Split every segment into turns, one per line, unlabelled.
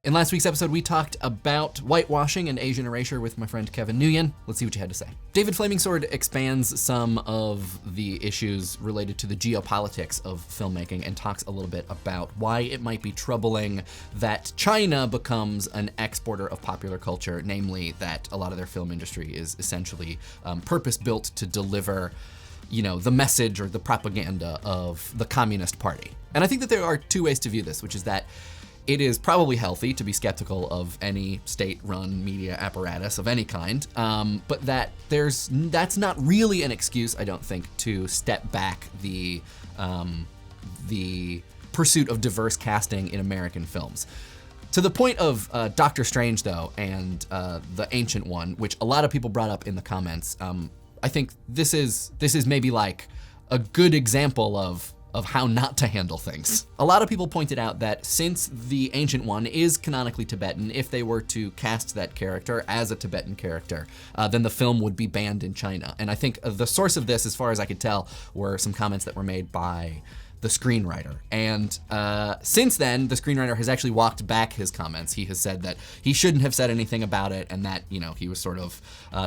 In last week's episode, we talked about whitewashing and Asian erasure with my friend Kevin Nguyen. Let's see what you had to say. David Flaming Sword expands some of the issues related to the geopolitics of filmmaking and talks a little bit about why it might be troubling that China becomes an exporter of popular culture, namely that a lot of their film industry is essentially purpose-built to deliver the message or the propaganda of the Communist Party. And I think that there are two ways to view this, which is that it is probably healthy to be skeptical of any state-run media apparatus of any kind, but that's not really an excuse, I don't think, to step back the pursuit of diverse casting in American films. To the point of Doctor Strange, though, and The Ancient One, which a lot of people brought up in the comments, I think this is maybe like a good example of how not to handle things. A lot of people pointed out that since The Ancient One is canonically Tibetan, if they were to cast that character as a Tibetan character, then the film would be banned in China. And I think the source of this, as far as I could tell, were some comments that were made by the screenwriter. And since then, the screenwriter has actually walked back his comments. He has said that he shouldn't have said anything about it and that, he was sort of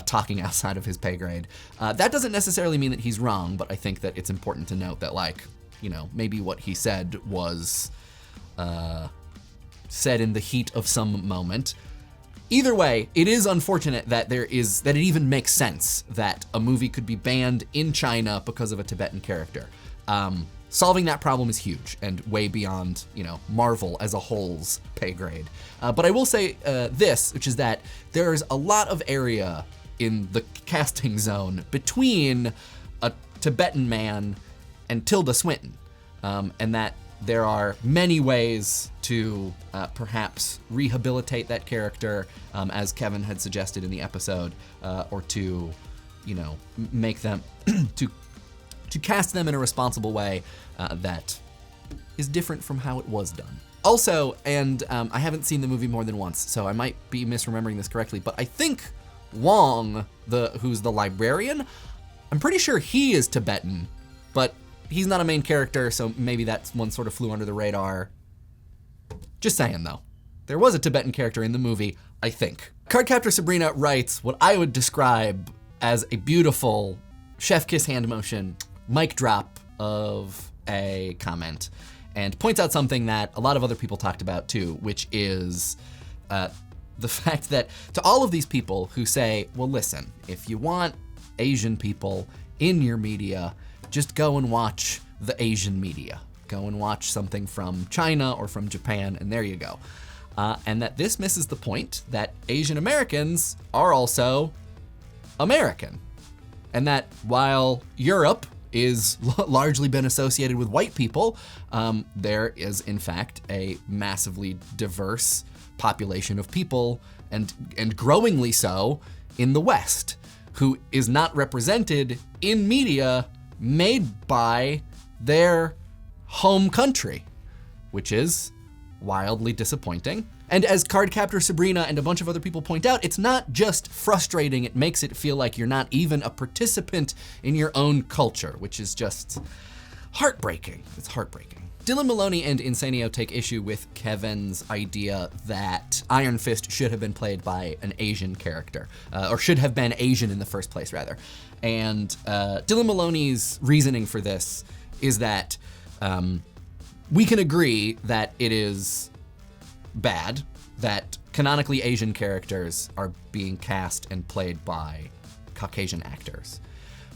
talking outside of his pay grade. That doesn't necessarily mean that he's wrong, but I think that it's important to note that, maybe what he said was said in the heat of some moment. Either way, it is unfortunate that it even makes sense that a movie could be banned in China because of a Tibetan character. Solving that problem is huge and way beyond, Marvel as a whole's pay grade. But I will say this, which is that there's a lot of area in the casting zone between a Tibetan man and Tilda Swinton, and that there are many ways to perhaps rehabilitate that character, as Kevin had suggested in the episode, or to, make them to cast them in a responsible way that is different from how it was done. Also, and I haven't seen the movie more than once, so I might be misremembering this correctly, but I think Wong, who's the librarian, I'm pretty sure he is Tibetan, but he's not a main character, so maybe that one sort of flew under the radar. Just saying, though. There was a Tibetan character in the movie, I think. Cardcaptorsabrina writes what I would describe as a beautiful chef kiss hand motion mic drop of a comment, and points out something that a lot of other people talked about too, which is the fact that to all of these people who say, well, listen, if you want Asian people in your media, just go and watch the Asian media. Go and watch something from China or from Japan, and there you go. And that this misses the point that Asian Americans are also American. And that while Europe is largely been associated with white people, there is in fact a massively diverse population of people, and growingly so, in the West, who is not represented in media made by their home country, which is wildly disappointing. And as Cardcaptorsabrina and a bunch of other people point out, it's not just frustrating, it makes it feel like you're not even a participant in your own culture, which is just heartbreaking. It's heartbreaking. Dylan Maloney and Insanio take issue with Kevin's idea that Iron Fist should have been played by an Asian character, or should have been Asian in the first place, rather. And Dylan Maloney's reasoning for this is that we can agree that it is bad that canonically Asian characters are being cast and played by Caucasian actors,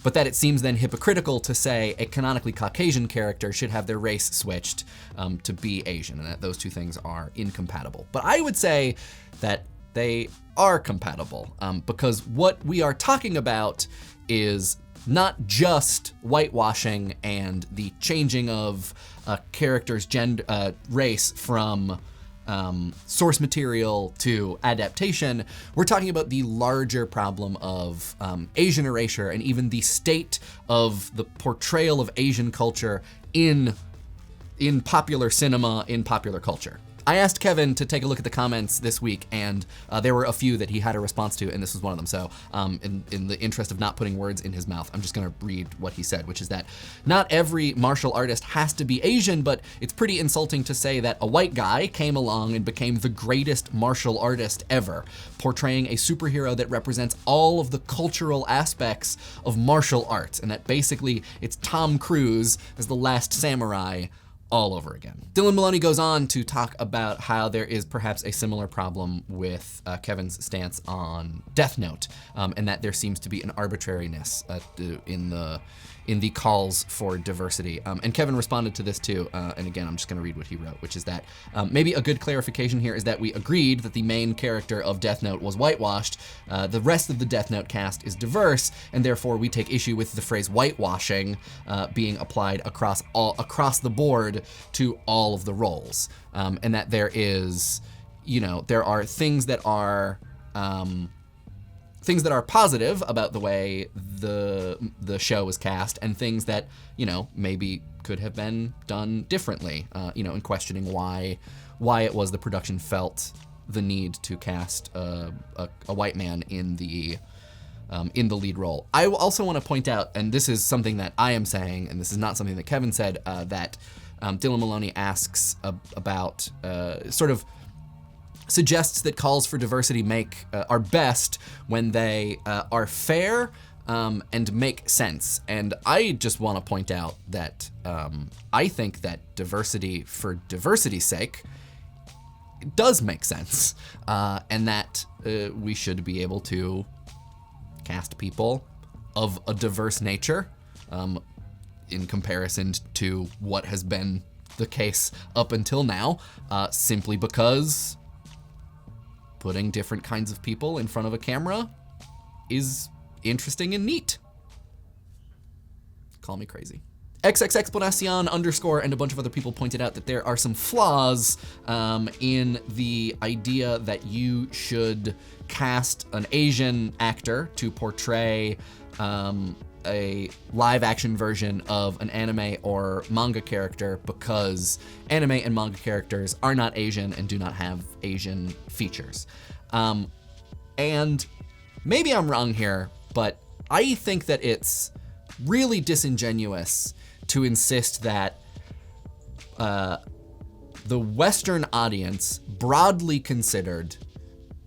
but that it seems then hypocritical to say a canonically Caucasian character should have their race switched to be Asian, and that those two things are incompatible. But I would say that they are compatible, because what we are talking about is not just whitewashing and the changing of a character's race from source material to adaptation. We're talking about the larger problem of Asian erasure and even the state of the portrayal of Asian culture in popular cinema, in popular culture. I asked Kevin to take a look at the comments this week, and there were a few that he had a response to, and this was one of them. So in the interest of not putting words in his mouth, I'm just gonna read what he said, which is that not every martial artist has to be Asian, but it's pretty insulting to say that a white guy came along and became the greatest martial artist ever, portraying a superhero that represents all of the cultural aspects of martial arts, and that basically it's Tom Cruise as the last samurai all over again. Dylan Maloney goes on to talk about how there is perhaps a similar problem with Kevin's stance on Death Note, and that there seems to be an arbitrariness in the calls for diversity. And Kevin responded to this too, and again, I'm just gonna read what he wrote, which is that maybe a good clarification here is that we agreed that the main character of Death Note was whitewashed. The rest of the Death Note cast is diverse, and therefore we take issue with the phrase whitewashing being applied across the board to all of the roles, and that there is, there are things that are positive about the way the show is cast, and things that, maybe could have been done differently, in questioning why it was the production felt the need to cast a white man in the lead role. I also want to point out, and this is something that I am saying, and this is not something that Kevin said, that Dylan Maloney asks about, sort of suggests that calls for diversity are best when they are fair and make sense. And I just want to point out that I think that diversity for diversity's sake does make sense, and that we should be able to cast people of a diverse nature in comparison to what has been the case up until now, simply because putting different kinds of people in front of a camera is interesting and neat. Call me crazy. XXXPLANTACION _ and a bunch of other people pointed out that there are some flaws in the idea that you should cast an Asian actor to portray a live action version of an anime or manga character, because anime and manga characters are not Asian and do not have Asian features. And maybe I'm wrong here, but I think that it's really disingenuous to insist that the Western audience, broadly considered,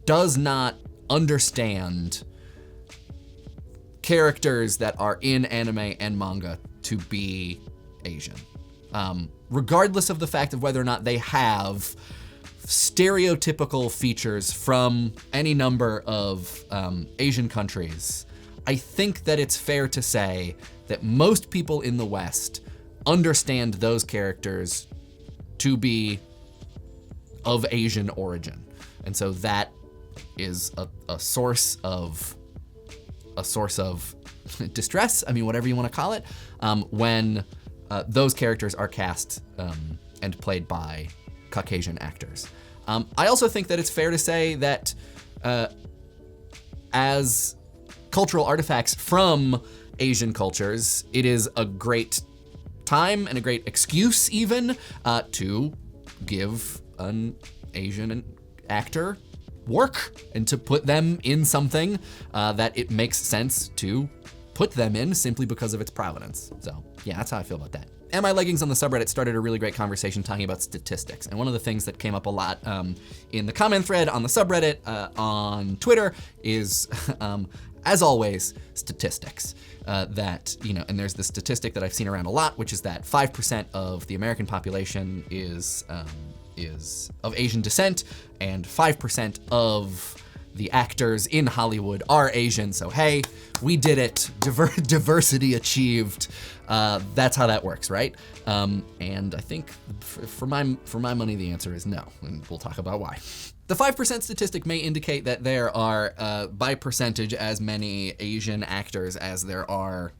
does not understand characters that are in anime and manga to be Asian, regardless of the fact of whether or not they have stereotypical features from any number of Asian countries. I think that it's fair to say that most people in the West understand those characters to be of Asian origin. And so that is a source of distress, whatever you want to call it, when those characters are cast and played by Caucasian actors. I also think that it's fair to say that as cultural artifacts from Asian cultures, it is a great time and a great excuse even to give an Asian actor work and to put them in something that it makes sense to put them in simply because of its provenance. So yeah, that's how I feel about that. IAmLeggings on the subreddit started a really great conversation talking about statistics. And one of the things that came up a lot in the comment thread on the subreddit on Twitter is, as always, statistics. And there's this statistic that I've seen around a lot, which is that 5% of the American population is of Asian descent, and 5% of the actors in Hollywood are Asian. So hey, we did it. Diversity achieved. That's how that works, right? And I think for my money, the answer is no, and we'll talk about why. The 5% statistic may indicate that there are, by percentage, as many Asian actors as there are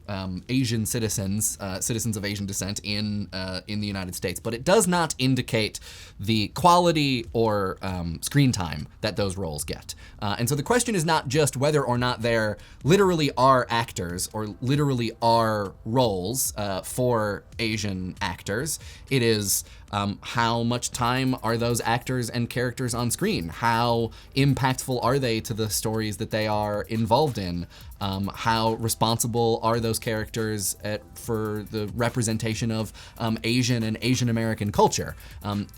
Asian citizens of Asian descent in the United States, but it does not indicate the quality or screen time that those roles get. And so the question is not just whether or not there literally are actors or literally are roles for Asian actors. It is How much time are those actors and characters on screen? How impactful are they to the stories that they are involved in? How responsible are those characters for the representation of Asian and Asian American culture?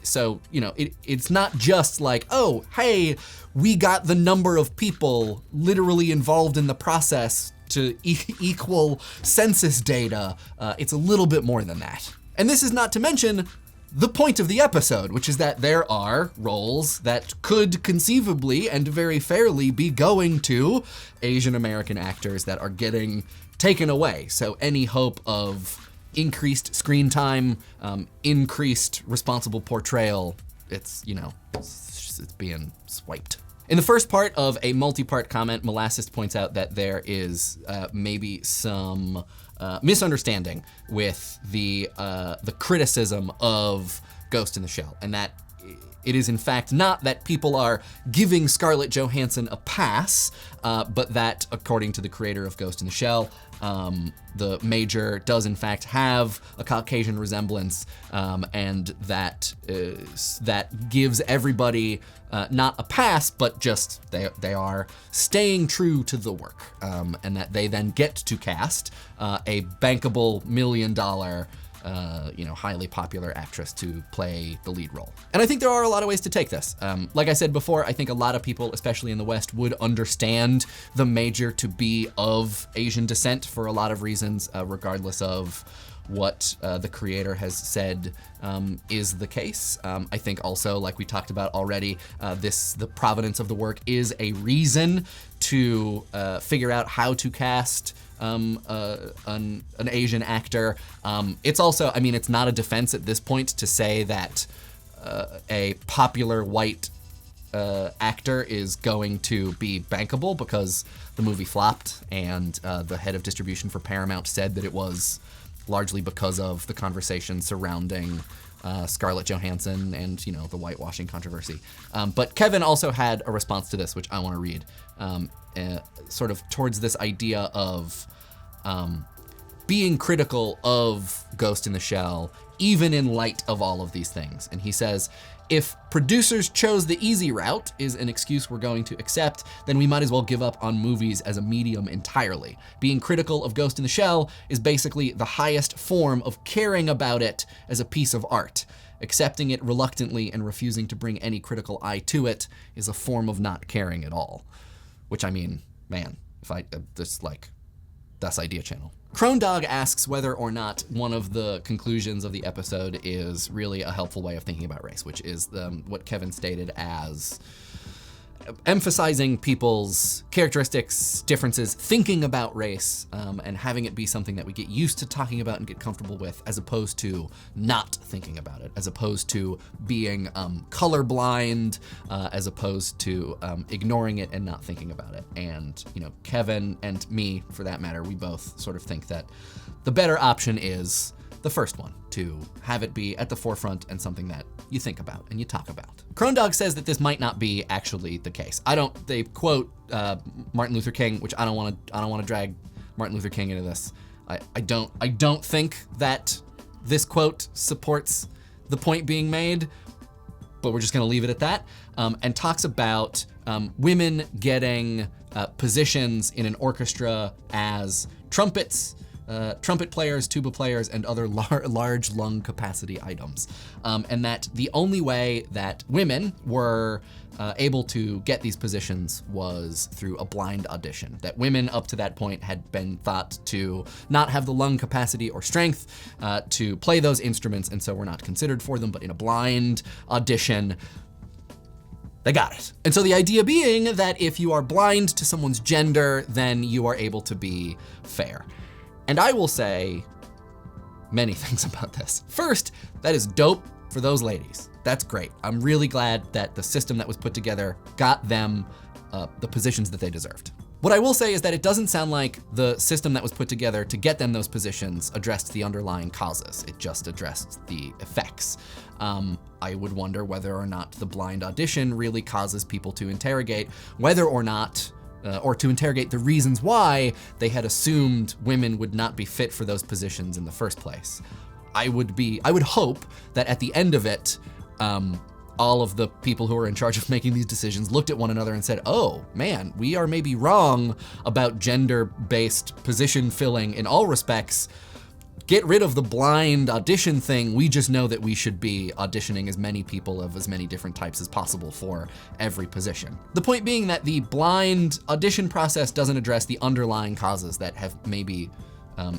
So, you know, it's not just like, oh, hey, we got the number of people literally involved in the process to equal census data. It's a little bit more than that. And this is not to mention the point of the episode, which is that there are roles that could conceivably and very fairly be going to Asian American actors that are getting taken away. So any hope of increased screen time, increased responsible portrayal, it's being swiped. In the first part of a multi-part comment, Molasses points out that there is maybe some misunderstanding with the criticism of Ghost in the Shell, and that it is in fact not that people are giving Scarlett Johansson a pass, but that according to the creator of Ghost in the Shell, the Major does in fact have a Caucasian resemblance, and that gives everybody not a pass, but just they are staying true to the work, and that they then get to cast a bankable $1 million highly popular actress to play the lead role. And I think there are a lot of ways to take this. Like I said before, I think a lot of people, especially in the West, would understand the Major to be of Asian descent for a lot of reasons, regardless of what the creator has said is the case. I think also, like we talked about already, the provenance of the work is a reason to figure out how to cast an Asian actor. It's also, I mean, it's not a defense at this point to say that a popular white actor is going to be bankable, because the movie flopped, and the head of distribution for Paramount said that it was largely because of the conversation surrounding Scarlett Johansson and, the whitewashing controversy. But Kevin also had a response to this, which I want to read, sort of towards this idea of being critical of Ghost in the Shell, even in light of all of these things. And he says, if producers chose the easy route is an excuse we're going to accept, then we might as well give up on movies as a medium entirely. Being critical of Ghost in the Shell is basically the highest form of caring about it as a piece of art. Accepting it reluctantly and refusing to bring any critical eye to it is a form of not caring at all. Which, I mean, man, if I, that's Idea Channel. Cronedog asks whether or not one of the conclusions of the episode is really a helpful way of thinking about race, which is what Kevin stated as emphasizing people's characteristics, differences, thinking about race, and having it be something that we get used to talking about and get comfortable with, as opposed to not thinking about it, as opposed to being colorblind, as opposed to ignoring it and not thinking about it. And, Kevin and me, for that matter, we both sort of think that the better option is the first one, to have it be at the forefront and something that you think about and you talk about. Cronedog says that this might not be actually the case. They quote Martin Luther King, which I don't want to drag Martin Luther King into this. I don't think that this quote supports the point being made, but we're just gonna leave it at that, and talks about women getting positions in an orchestra as trumpets, trumpet players, tuba players, and other large lung capacity items. And that the only way that women were able to get these positions was through a blind audition. That women up to that point had been thought to not have the lung capacity or strength to play those instruments, and so were not considered for them, but in a blind audition, they got it. And so the idea being that if you are blind to someone's gender, then you are able to be fair. And I will say many things about this. First, that is dope for those ladies. That's great. I'm really glad that the system that was put together got them the positions that they deserved. What I will say is that it doesn't sound like the system that was put together to get them those positions addressed the underlying causes. It just addressed the effects. I would wonder whether or not the blind audition really causes people to interrogate whether or not or to interrogate the reasons why they had assumed women would not be fit for those positions in the first place. I would hope that at the end of it, all of the people who are in charge of making these decisions looked at one another and said, oh man, we are maybe wrong about gender-based position filling in all respects. Get rid of the blind audition thing. We just know that we should be auditioning as many people of as many different types as possible for every position. The point being that the blind audition process doesn't address the underlying causes that have maybe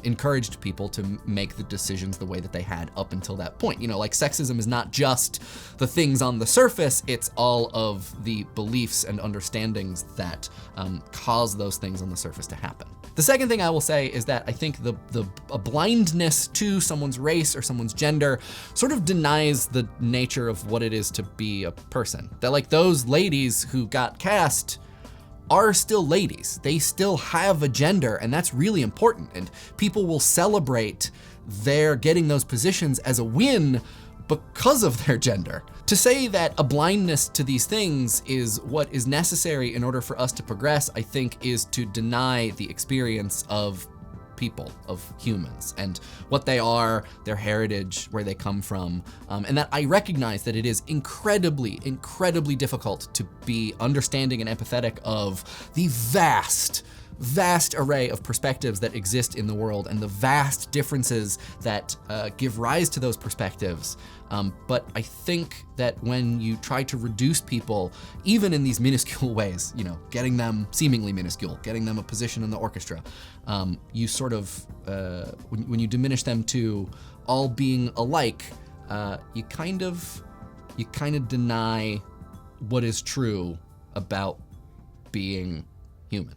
encouraged people to make the decisions the way that they had up until that point. You know, like sexism is not just the things on the surface, it's all of the beliefs and understandings that cause those things on the surface to happen. The second thing I will say is that I think a blindness to someone's race or someone's gender sort of denies the nature of what it is to be a person. That like those ladies who got cast are still ladies. They still have a gender, and that's really important. And people will celebrate their getting those positions as a win because of their gender. To say that a blindness to these things is what is necessary in order for us to progress, I think is to deny the experience of people, of humans, and what they are, their heritage, where they come from, and that I recognize that it is incredibly, incredibly difficult to be understanding and empathetic of the vast array of perspectives that exist in the world and the vast differences that give rise to those perspectives. But I think that when you try to reduce people, even in these minuscule ways, you know, getting them seemingly minuscule, getting them a position in the orchestra, you sort of, when you diminish them to all being alike, you kind of deny what is true about being human.